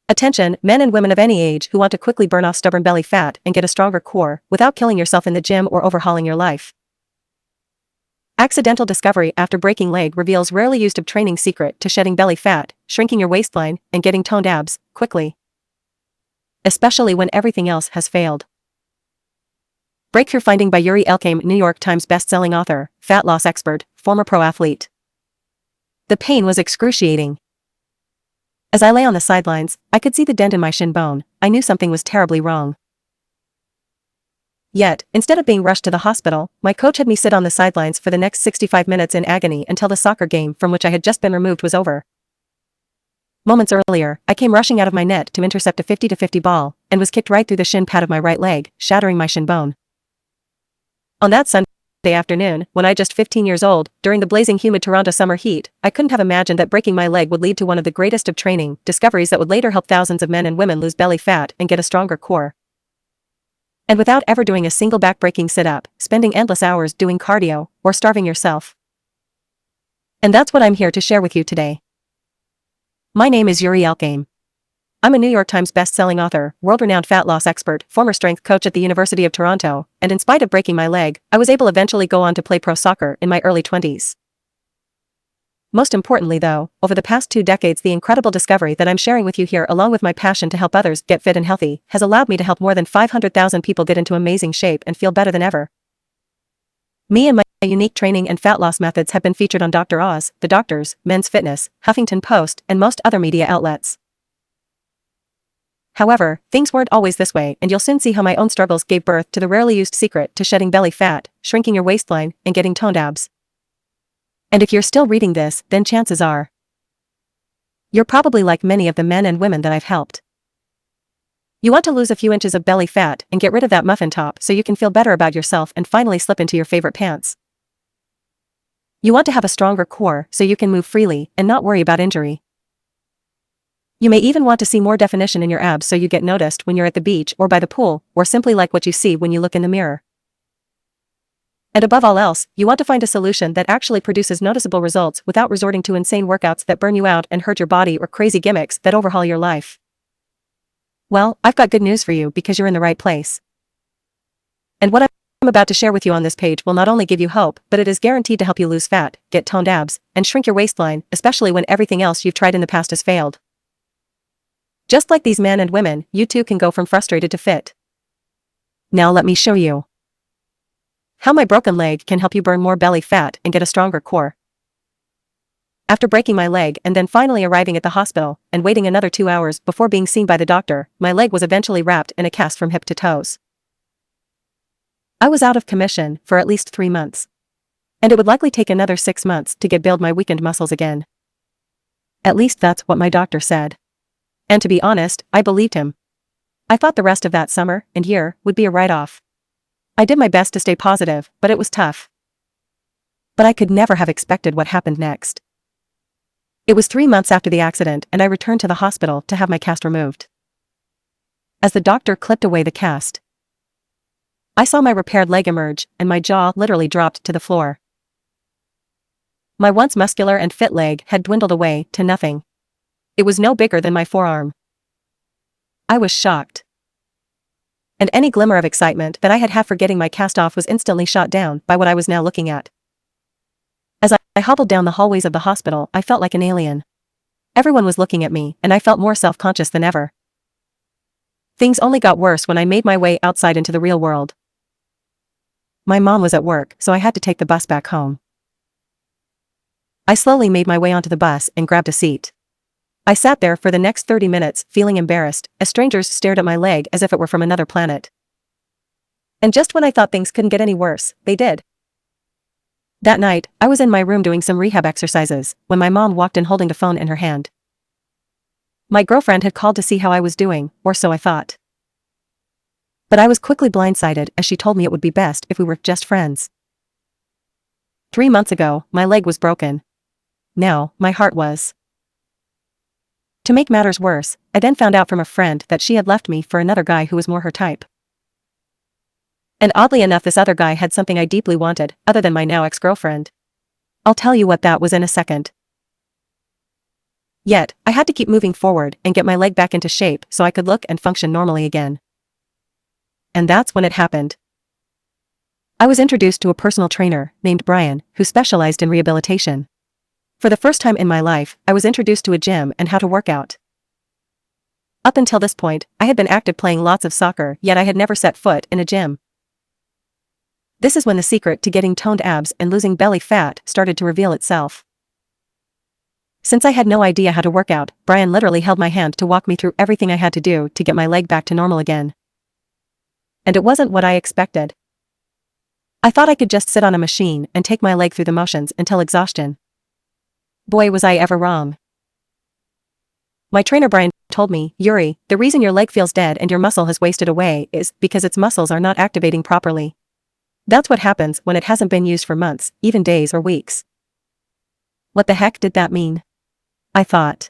Attention, men and women of any age who want to quickly burn off stubborn belly fat and get a stronger core without killing yourself in the gym or overhauling your life. Accidental discovery after breaking leg reveals rarely used training secret to shedding belly fat, shrinking your waistline, and getting toned abs quickly. Especially when everything else has failed. Breakthrough finding by Yuri Elkaim, New York Times bestselling author, fat loss expert, former pro athlete. The pain was excruciating. As I lay on the sidelines, I could see the dent in my shin bone. I knew something was terribly wrong. Yet, instead of being rushed to the hospital, my coach had me sit on the sidelines for the next 65 minutes in agony until the soccer game from which I had just been removed was over. Moments earlier, I came rushing out of my net to intercept a 50-50 ball, and was kicked right through the shin pad of my right leg, shattering my shin bone. On that Sunday afternoon, when I just 15 years old, during the blazing humid Toronto summer heat, I couldn't have imagined that breaking my leg would lead to one of the greatest of training discoveries that would later help thousands of men and women lose belly fat and get a stronger core. And without ever doing a single back-breaking sit-up, spending endless hours doing cardio, or starving yourself. And that's what I'm here to share with you today. My name is Yuri Elkaim. I'm a New York Times best-selling author, world-renowned fat loss expert, former strength coach at the University of Toronto, and in spite of breaking my leg, I was able eventually go on to play pro soccer in my early 20s. Most importantly though, over the past 2 decades the incredible discovery that I'm sharing with you here along with my passion to help others get fit and healthy has allowed me to help more than 500,000 people get into amazing shape and feel better than ever. Me and my unique training and fat loss methods have been featured on Dr. Oz, The Doctors, Men's Fitness, Huffington Post, and most other media outlets. However, things weren't always this way, and you'll soon see how my own struggles gave birth to the rarely used secret to shedding belly fat, shrinking your waistline, and getting toned abs. And if you're still reading this, then chances are you're probably like many of the men and women that I've helped. You want to lose a few inches of belly fat and get rid of that muffin top so you can feel better about yourself and finally slip into your favorite pants. You want to have a stronger core so you can move freely and not worry about injury. You may even want to see more definition in your abs so you get noticed when you're at the beach or by the pool, or simply like what you see when you look in the mirror. And above all else, you want to find a solution that actually produces noticeable results without resorting to insane workouts that burn you out and hurt your body or crazy gimmicks that overhaul your life. Well, I've got good news for you because you're in the right place. And what I'm about to share with you on this page will not only give you hope, but it is guaranteed to help you lose fat, get toned abs, and shrink your waistline, especially when everything else you've tried in the past has failed. Just like these men and women, you too can go from frustrated to fit. Now let me show you how my broken leg can help you burn more belly fat and get a stronger core. After breaking my leg and then finally arriving at the hospital and waiting another 2 hours before being seen by the doctor, my leg was eventually wrapped in a cast from hip to toes. I was out of commission for at least 3 months. And it would likely take another 6 months to build my weakened muscles again. At least that's what my doctor said. And to be honest, I believed him. I thought the rest of that summer and year would be a write-off. I did my best to stay positive, but it was tough. But I could never have expected what happened next. It was 3 months after the accident and I returned to the hospital to have my cast removed. As the doctor clipped away the cast, I saw my repaired leg emerge and my jaw literally dropped to the floor. My once muscular and fit leg had dwindled away to nothing. It was no bigger than my forearm. I was shocked. And any glimmer of excitement that I had had for getting my cast off was instantly shot down by what I was now looking at. As I hobbled down the hallways of the hospital, I felt like an alien. Everyone was looking at me, and I felt more self-conscious than ever. Things only got worse when I made my way outside into the real world. My mom was at work, so I had to take the bus back home. I slowly made my way onto the bus and grabbed a seat. I sat there for the next 30 minutes, feeling embarrassed, as strangers stared at my leg as if it were from another planet. And just when I thought things couldn't get any worse, they did. That night, I was in my room doing some rehab exercises, when my mom walked in holding the phone in her hand. My girlfriend had called to see how I was doing, or so I thought. But I was quickly blindsided as she told me it would be best if we were just friends. 3 months ago, my leg was broken. Now, my heart was. To make matters worse, I then found out from a friend that she had left me for another guy who was more her type. And oddly enough, this other guy had something I deeply wanted, other than my now ex-girlfriend. I'll tell you what that was in a second. Yet, I had to keep moving forward and get my leg back into shape so I could look and function normally again. And that's when it happened. I was introduced to a personal trainer named Brian, who specialized in rehabilitation. For the first time in my life, I was introduced to a gym and how to work out. Up until this point, I had been active playing lots of soccer, yet I had never set foot in a gym. This is when the secret to getting toned abs and losing belly fat started to reveal itself. Since I had no idea how to work out, Brian literally held my hand to walk me through everything I had to do to get my leg back to normal again. And it wasn't what I expected. I thought I could just sit on a machine and take my leg through the motions until exhaustion. Boy, was I ever wrong. My trainer Brian told me, "Yuri, the reason your leg feels dead and your muscle has wasted away is because its muscles are not activating properly. That's what happens when it hasn't been used for months, even days or weeks." What the heck did that mean? I thought.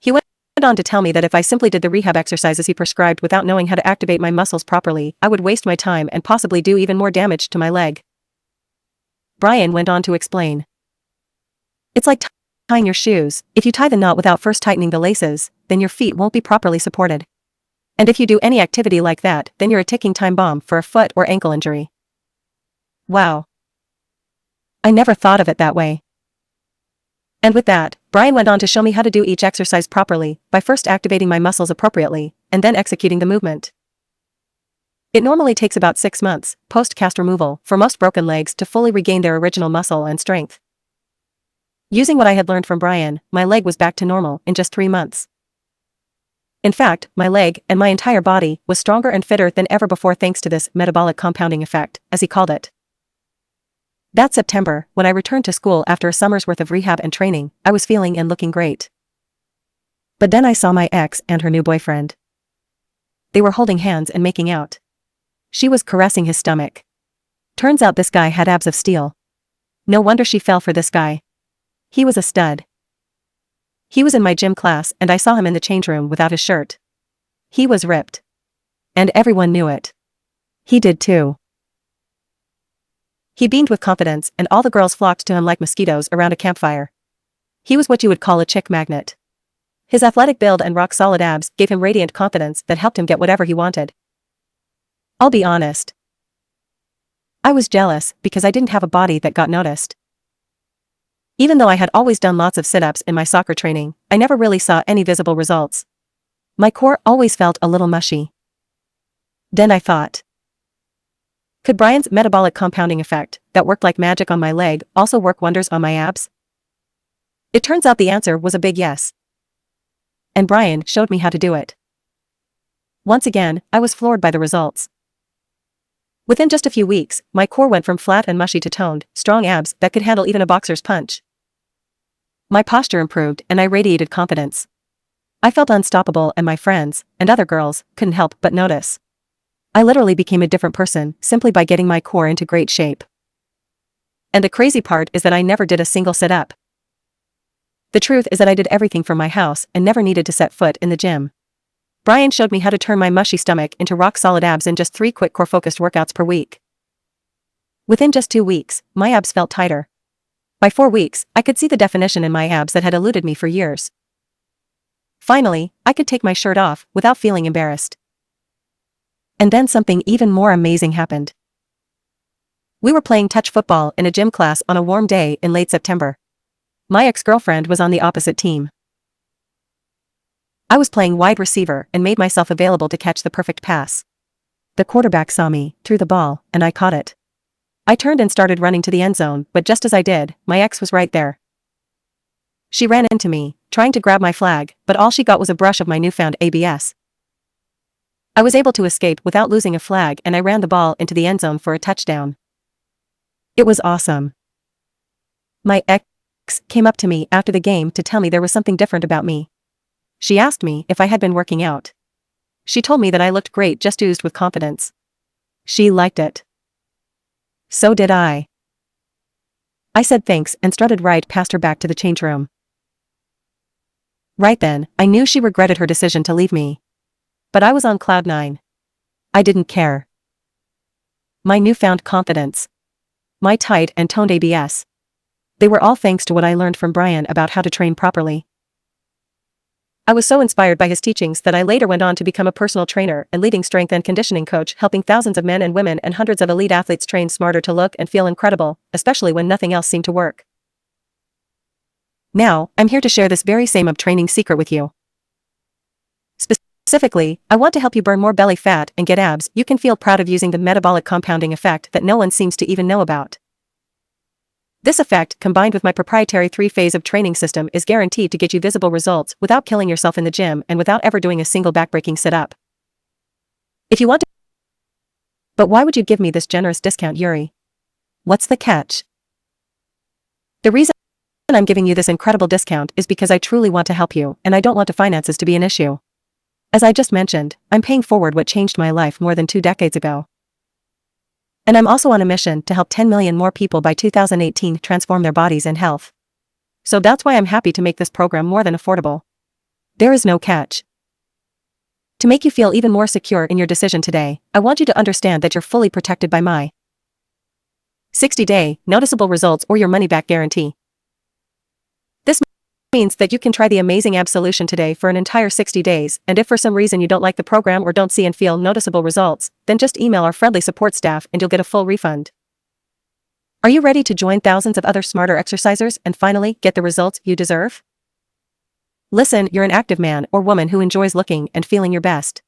He went on to tell me that if I simply did the rehab exercises he prescribed without knowing how to activate my muscles properly, I would waste my time and possibly do even more damage to my leg. Brian went on to explain. It's like tying your shoes. If you tie the knot without first tightening the laces, then your feet won't be properly supported. And if you do any activity like that, then you're a ticking time bomb for a foot or ankle injury. Wow. I never thought of it that way. And with that, Brian went on to show me how to do each exercise properly, by first activating my muscles appropriately, and then executing the movement. It normally takes about 6 months, post-cast removal, for most broken legs to fully regain their original muscle and strength. Using what I had learned from Brian, my leg was back to normal in just 3 months. In fact, my leg, and my entire body, was stronger and fitter than ever before thanks to this metabolic compounding effect, as he called it. That September, when I returned to school after a summer's worth of rehab and training, I was feeling and looking great. But then I saw my ex and her new boyfriend. They were holding hands and making out. She was caressing his stomach. Turns out this guy had abs of steel. No wonder she fell for this guy. He was a stud. He was in my gym class and I saw him in the change room without his shirt. He was ripped. And everyone knew it. He did too. He beamed with confidence and all the girls flocked to him like mosquitoes around a campfire. He was what you would call a chick magnet. His athletic build and rock-solid abs gave him radiant confidence that helped him get whatever he wanted. I'll be honest. I was jealous because I didn't have a body that got noticed. Even though I had always done lots of sit-ups in my soccer training, I never really saw any visible results. My core always felt a little mushy. Then I thought, could Brian's metabolic compounding effect, that worked like magic on my leg, also work wonders on my abs? It turns out the answer was a big yes. And Brian showed me how to do it. Once again, I was floored by the results. Within just a few weeks, my core went from flat and mushy to toned, strong abs that could handle even a boxer's punch. My posture improved and I radiated confidence. I felt unstoppable and my friends, and other girls, couldn't help but notice. I literally became a different person simply by getting my core into great shape. And the crazy part is that I never did a single sit-up. The truth is that I did everything from my house and never needed to set foot in the gym. Brian showed me how to turn my mushy stomach into rock-solid abs in just 3 quick core-focused workouts per week. Within just 2 weeks, my abs felt tighter. By 4 weeks, I could see the definition in my abs that had eluded me for years. Finally, I could take my shirt off without feeling embarrassed. And then something even more amazing happened. We were playing touch football in a gym class on a warm day in late September. My ex-girlfriend was on the opposite team. I was playing wide receiver and made myself available to catch the perfect pass. The quarterback saw me, threw the ball, and I caught it. I turned and started running to the end zone, but just as I did, my ex was right there. She ran into me, trying to grab my flag, but all she got was a brush of my newfound abs. I was able to escape without losing a flag and I ran the ball into the end zone for a touchdown. It was awesome. My ex came up to me after the game to tell me there was something different about me. She asked me if I had been working out. She told me that I looked great, just oozed with confidence. She liked it. So did I. I said thanks and strutted right past her back to the change room. Right then, I knew she regretted her decision to leave me. But I was on cloud 9. I didn't care. My newfound confidence. My tight and toned abs. They were all thanks to what I learned from Brian about how to train properly. I was so inspired by his teachings that I later went on to become a personal trainer and leading strength and conditioning coach, helping thousands of men and women and hundreds of elite athletes train smarter to look and feel incredible, especially when nothing else seemed to work. Now, I'm here to share this very same training secret with you. Specifically, I want to help you burn more belly fat and get abs you can feel proud of using the metabolic compounding effect that no one seems to even know about. This effect, combined with my proprietary 3-phase of training system, is guaranteed to get you visible results without killing yourself in the gym and without ever doing a single backbreaking sit-up. If you want to... But why would you give me this generous discount, Yuri? What's the catch? The reason I'm giving you this incredible discount is because I truly want to help you, and I don't want the finances to be an issue. As I just mentioned, I'm paying forward what changed my life more than 2 decades ago. And I'm also on a mission to help 10 million more people by 2018 transform their bodies and health. So that's why I'm happy to make this program more than affordable. There is no catch. To make you feel even more secure in your decision today, I want you to understand that you're fully protected by my 60-day, noticeable results or your money-back guarantee. This means that you can try the amazing ab solution today for an entire 60 days, and if for some reason you don't like the program or don't see and feel noticeable results, then just email our friendly support staff and you'll get a full refund. Are you ready to join thousands of other smarter exercisers and finally get the results you deserve? Listen, you're an active man or woman who enjoys looking and feeling your best.